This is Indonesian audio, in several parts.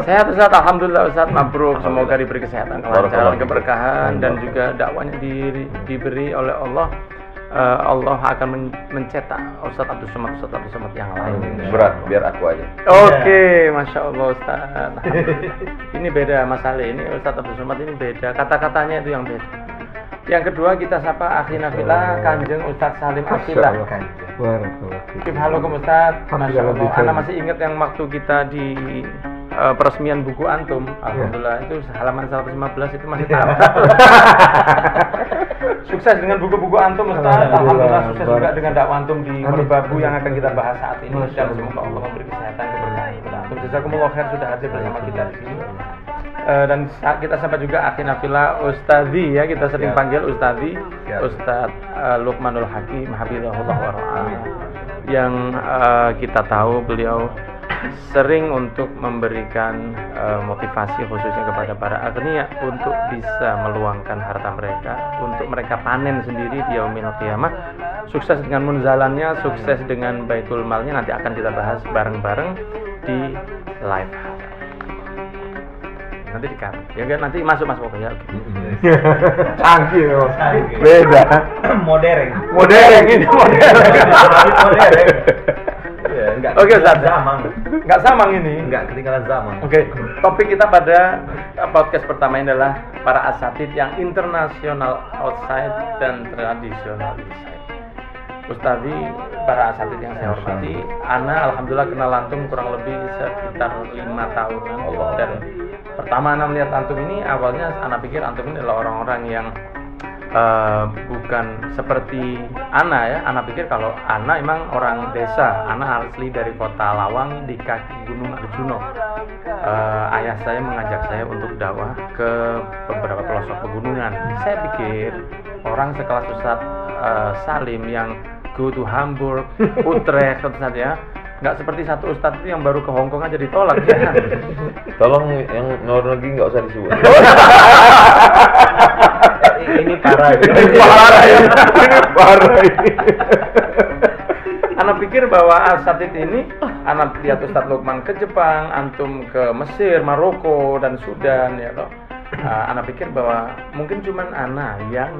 Sehat Ustaz, alhamdulillah Ustaz, mabruk. Semoga diberi kesehatan, kelancaran, keberkahan dan juga dakwanya diberi oleh Allah. Allah akan mencetak Ustaz Abdul Somad yang lain. Berat, biar aku aja. Oke, Masya Allah Ustaz. Ini beda masalah ini, Ustaz Abdul Somad ini beda. Kata-katanya itu yang beda. Yang kedua kita sapa akhina fillah Kanjeng Ustaz Salim Afillah. Halo Ustaz. Masya Allah. Ana masih ingat yang waktu kita di peresmian buku antum, alhamdulillah itu halaman 115 itu masih tamat. Sukses dengan buku-buku antum Ustaz. Alhamdulillah sukses juga dengan dakwah antum di Merbabu yang akan kita bahas saat ini. Dan semoga Allah memberi kesehatan keberkahan kepada antum. Jazakumullah khair sudah hadir bersama kita di sini. Dan kita sampai juga akhina fillah Ustadzi ya, kita sering panggil Ustadzi, Ustadz Luqmanul Hakim hafizahullah wa ra'ah. Yang kita tahu beliau sering untuk memberikan motivasi khususnya kepada para agniya untuk bisa meluangkan harta mereka untuk mereka panen sendiri di yaumil qiyamah. Sukses dengan munzalannya, sukses dengan baitul malnya, nanti akan kita bahas bareng-bareng di live. Nanti di kamar. Ya kan nanti masuk pokoknya. Canggih loh. Beda. Modern ini. Oke, Ustaz. Enggak samang ini. Enggak ketinggalan zaman. Oke, topik kita pada podcast pertama ini adalah para asatid yang internasional outside dan tradisional inside. Ustadzi, para asatid yang saya hormati, Ana alhamdulillah kenal antum kurang lebih sekitar 5 tahunan. Dan pertama Ana melihat antum ini, awalnya Ana pikir antum ini adalah orang-orang yang bukan seperti Ana ya. Ana pikir kalau Ana emang orang desa. Ana asli dari kota Lawang di kaki Gunung Arjuno. Ayah saya mengajak saya untuk dakwah ke beberapa pelosok pegunungan. Saya pikir orang sekelas Ustaz Salim yang go to Hamburg, Utrecht, Ustaz ya, nggak seperti satu Ustadz itu yang baru ke Hongkong aja ditolak ya. Tolong yang luar negeri nggak usah disebut. Ini parah ya. Ini parah ini. Anak pikir bahwa asatid ini, anak lihat Ustadz Luqman ke Jepang, antum ke Mesir, Maroko dan Sudan ya toh. Anak pikir bahwa mungkin cuman anak yang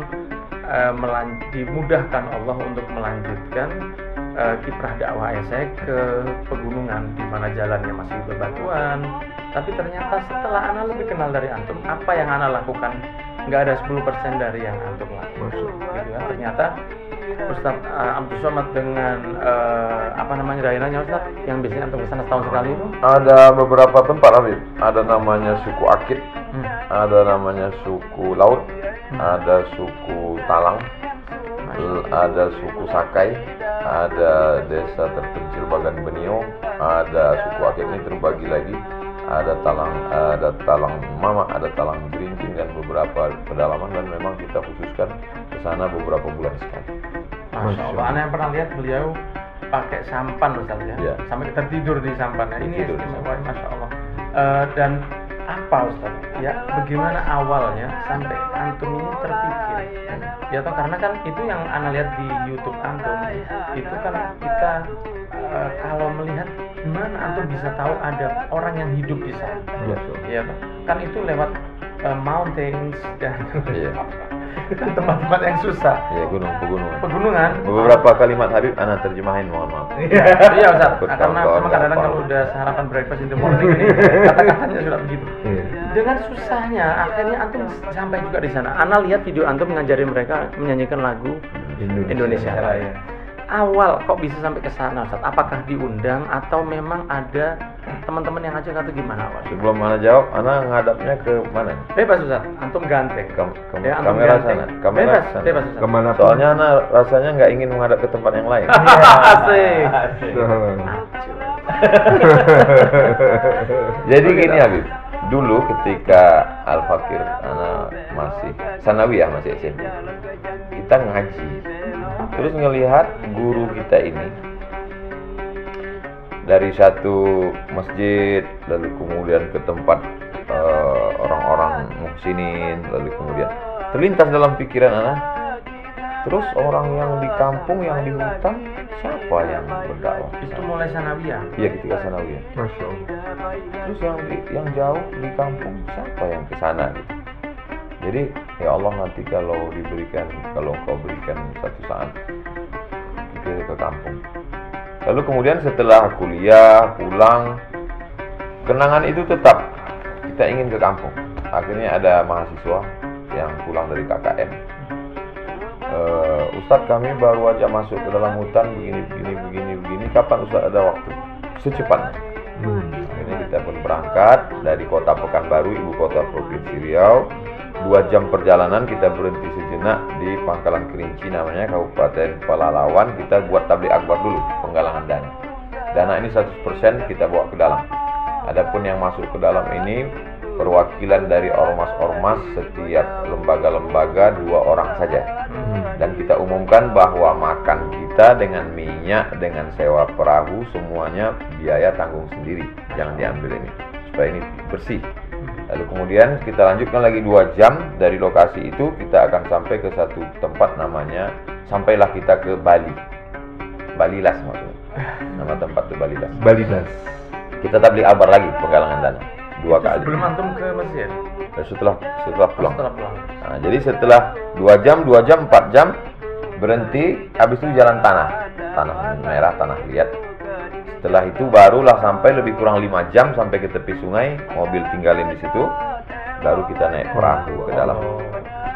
dimudahkan Allah untuk melanjutkan kiprah dakwah saya ke pegunungan di mana jalannya masih bebatuan. Tapi ternyata setelah ana lebih kenal dari antum, apa yang ana lakukan nggak ada 10% dari yang antum lakukan. Gitu ya. Ternyata Ustaz Abdul Somad dengan daerahnya Ustaz yang biasanya antum kesana setahun sekali itu? Ada beberapa tempat Habib. Ada namanya suku Akit, ada namanya suku Laut, ada suku Talang, ada suku Sakai, ada desa terpencil Bagan Benio, ada suku Akit ini terbagi lagi, ada Talang Mama, ada Talang Gerincing dan beberapa pedalaman, dan memang kita khususkan ke sana beberapa bulan sekali. Masya Allah. Ana yang pernah lihat beliau pakai sampan Ustaz ya. Sampai tertidur di sampannya. Ini istimewa, Masya Allah. Dan apa Ustaz? Ya, bagaimana awalnya sampai antum ini terpikir? Ya toh karena kan itu yang ana lihat di YouTube antum. Itu kan kita kalau melihat gimana antum bisa tahu ada orang yang hidup di sana. Ya toh. Kan itu lewat mountains dan tempat-tempat yang susah. Ya, Pegunungan. Beberapa kalimat Habib ana terjemahin, mohon maaf. Iya Ustaz, karena memang kadang-kadang kalau udah sarapan breakfast in the morning ini kata-katanya sudah begitu. Dengan susahnya akhirnya antum sampai juga di sana. Ana lihat video antum mengajari mereka menyanyikan lagu Indonesia Raya. Awal kok bisa sampai ke sana Ustaz? Apakah diundang atau memang ada teman-teman yang ngajak atau gimana awal? Sebelum ana jawab, ana ngadapnya ke mana? Bebas Ustaz, antum ganteng. Kamera sana. Kamera sana. Bebas Ustaz. Kemana? Soalnya ana rasanya nggak ingin menghadap ke tempat yang lain. Asik. Jadi gini Habib, dulu ketika Al-Fakir ana masih sanawiyah, masih SMP, kita ngaji. Terus ngelihat guru kita ini dari satu masjid, lalu kemudian ke tempat orang-orang muhsinin, lalu kemudian terlintas dalam pikiran anak, Terus orang yang di kampung, yang di hutan, siapa yang berdakwah? Itu mulai sanawiyah. Iya, ketika sanawiyah. Masya Allah. Terus yang jauh di kampung, siapa yang ke sana gitu. Jadi ya Allah, nanti kalau engkau berikan satu saat kita ke kampung. Lalu kemudian setelah kuliah pulang, kenangan itu tetap kita ingin ke kampung. Akhirnya ada mahasiswa yang pulang dari KKN. Ustadz, kami baru aja masuk ke dalam hutan begini. Kapan Ustadz ada waktu? Secepatnya. Akhirnya kita pun berangkat dari kota Pekanbaru, ibu kota Provinsi Riau. 2 jam perjalanan, kita berhenti sejenak di Pangkalan Kerinci, namanya Kabupaten Pelalawan. Kita buat tablik akbar dulu, penggalangan dana. Dana ini 100% kita bawa ke dalam. Adapun yang masuk ke dalam ini perwakilan dari ormas-ormas setiap lembaga-lembaga 2 orang saja. Dan kita umumkan bahwa makan kita dengan minyak, dengan sewa perahu, semuanya biaya tanggung sendiri, jangan diambil ini, supaya ini bersih. Lalu kemudian kita lanjutkan lagi 2 jam dari lokasi itu, kita akan sampai ke satu tempat namanya, sampailah kita ke Bali, Balilas maksudnya, nama tempat itu Balilas. Balidas. Kita tablik akbar lagi, penggalangan dana 2 kali. Belum antum ke masjid? Setelah pulang. Setelah pulang. Nah, jadi setelah 2 jam, 4 jam berhenti, habis itu jalan tanah merah, tanah liat. Setelah itu barulah sampai lebih kurang 5 jam sampai ke tepi sungai, mobil tinggalin di situ, baru kita naik perahu ke dalam.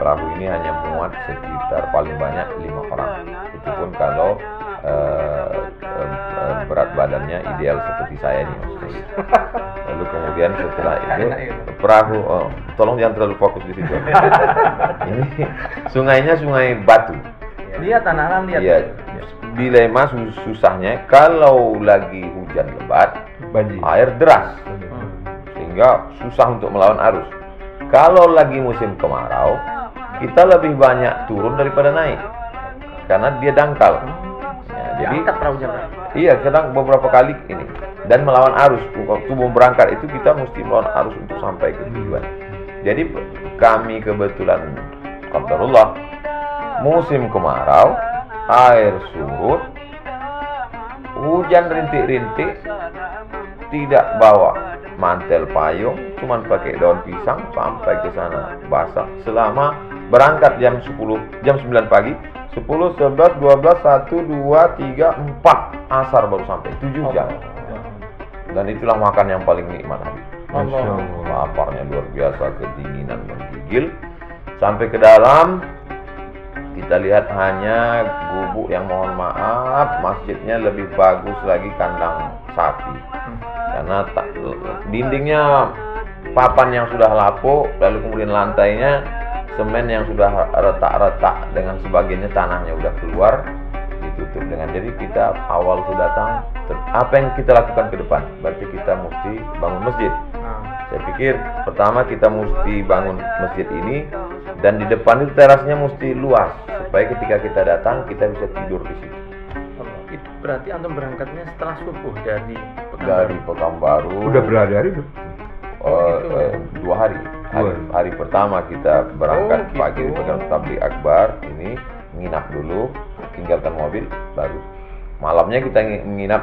Perahu ini hanya muat sekitar paling banyak 5 orang. Itu pun kalau berat badannya ideal seperti saya nih maksudnya. Lalu kemudian setelah itu perahu, tolong jangan terlalu fokus di situ. Ini sungainya sungai batu. Lihat tanah lihat. Iya. Dilema susahnya kalau lagi hujan lebat, Banjir. air deras, sehingga susah untuk melawan arus. Kalau lagi musim kemarau, kita lebih banyak turun daripada naik, karena dia dangkal. Ya, jadi Diangkat perahunya, Pak. iya, kadang beberapa kali ini dan melawan arus. Waktu mau berangkat itu kita mesti melawan arus untuk sampai ke tujuan. Jadi kami kebetulan, qadarullah, musim kemarau, air surut, hujan rintik-rintik, tidak bawa mantel payung, cuman pakai daun pisang sampai ke sana basah. Selama berangkat jam 9 pagi, 10, 11, 12, 1, 2, 3, 4 asar baru sampai 7 jam. Dan itulah makan yang paling nikmat, Habib. Allah. Laparnya luar biasa, kedinginan menggigil. Sampai ke dalam, kita lihat hanya gubuk yang, mohon maaf, masjidnya lebih bagus lagi kandang sapi. Karena dindingnya papan yang sudah lapuk, lalu kemudian lantainya semen yang sudah retak-retak, dengan sebagiannya tanahnya udah keluar, ditutup dengan. Jadi kita awal itu datang, apa yang kita lakukan ke depan? Berarti kita mesti bangun masjid. Saya pikir pertama kita mesti bangun masjid ini, dan di depan itu terasnya mesti luas, supaya ketika kita datang kita bisa tidur di situ. Itu berarti antum berangkatnya setelah subuh dari Pekanbaru. Udah berhari-hari tuh. 2 hari. Hari pertama kita berangkat pagi di pegang tablik akbar ini, nginap dulu, tinggalkan mobil, baru malamnya kita nginap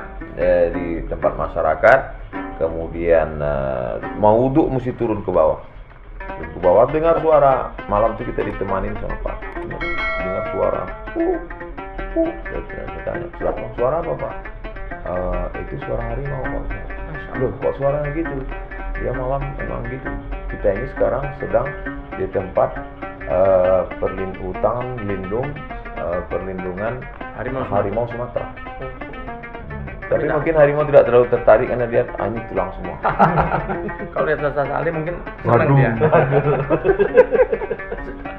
di tempat masyarakat. Kemudian mau wudhu mesti turun ke bawah. Ke bawah dengar suara. Malam itu kita ditemanin sama Pak. Dengar suara. Saya tanya, suara apa, Pak? Itu suara harimau, Pak. Loh, kok suaranya gitu? Ya malam memang gitu. Kita ini sekarang sedang di tempat perlindungan harimau Sumatera. Tapi mungkin harimau tidak terlalu tertarik karena dia ini tulang semua. Kalau lihat Ustaz Ali mungkin senang dia.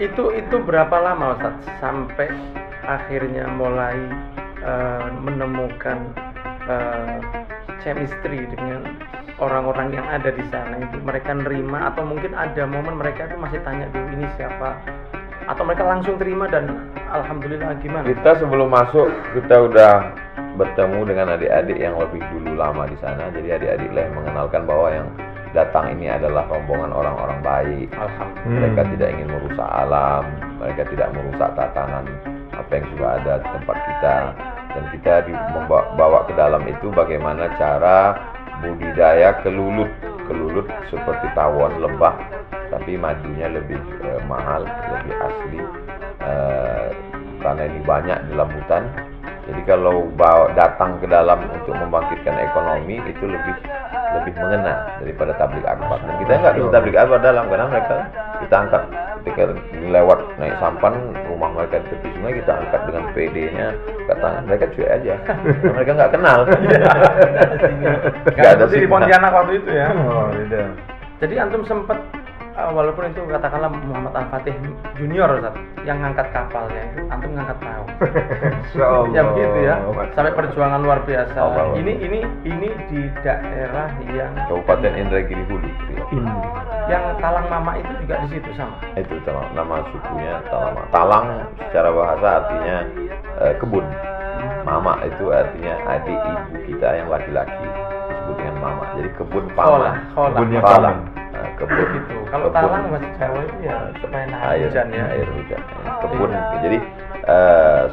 Itu berapa lama Ustaz sampai akhirnya mulai menemukan chemistry dengan orang-orang yang ada di sana? Itu mereka nerima atau mungkin ada momen mereka itu masih tanya dulu ini siapa? Atau mereka langsung terima dan alhamdulillah gimana? Kita sebelum masuk kita udah bertemu dengan adik-adik yang lebih dulu lama di sana. Jadi adik-adik lah yang mengenalkan bahwa yang datang ini adalah rombongan orang-orang baik. Mereka tidak ingin merusak alam, mereka tidak merusak tatanan topeng sudah ada di tempat kita, dan kita membawa ke dalam itu bagaimana cara budidaya kelulut seperti tawon lebah, tapi madunya lebih mahal, lebih asli, karena ini banyak di dalam hutan. Jadi kalau datang ke dalam untuk membangkitkan ekonomi itu lebih mengena daripada tablik akbar. Dan kita nggak bisa tablik akbar dalam, karena mereka kita angkat ketika lewat naik sampan rumah mereka di tepi sungai, kita angkat dengan PD-nya ke tangan, mereka cuek aja. Mereka nggak kenal. Nggak ada di Pontianak waktu itu ya. Oh, beda. Jadi antum sempat walaupun itu katakanlah Muhammad Al-Fatih Junior Ustaz, yang ngangkat kapalnya itu antum ngangkat perahu. Insyaallah. Ya begitu ya. Sampai perjuangan luar biasa. Allah. Ini di daerah yang Kabupaten Indragiri Hulu. yang Talang Mama itu juga di situ sama. Itu nama sukunya Talama. Talang secara bahasa artinya kebun. Mama itu artinya adik ibu kita yang laki-laki disebut dengan mama. Jadi kebun paman. Kebunnya Talang. paman. Kebun Gitu. Kalau Talang bahasa Jawa itu ya supaya nahan hujan ya. Air hujan. Kebun. Jadi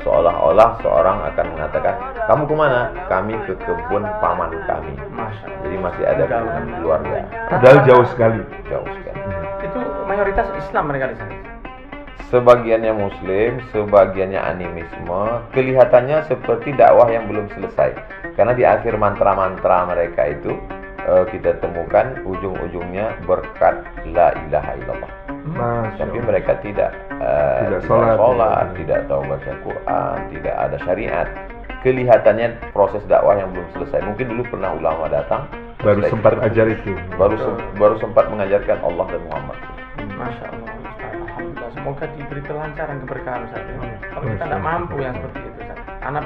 seolah-olah seorang akan mengatakan, kamu kemana? Kami ke kebun paman kami. Masya Allah. Jadi masih ada hubungan keluarga. Padahal jauh sekali. Jauh sekali. Itu mayoritas Islam mereka di sana. Sebagiannya Muslim, sebagiannya animisme. Kelihatannya seperti dakwah yang belum selesai. Karena di akhir mantra-mantra mereka itu kita temukan ujung-ujungnya berkat la ilaha illallah. Tapi mereka tidak sholat, tidak tahu baca Quran, tidak ada syariat. Kelihatannya proses dakwah yang belum selesai. Mungkin dulu pernah ulama datang, Baru sempat ajar itu. baru sempat mengajarkan Allah dan Muhammad. Masya Allah. Alhamdulillah. Semoga diberi kelancaran keberkahan Ustaz. Kalau kita tidak mampu yang seperti itu.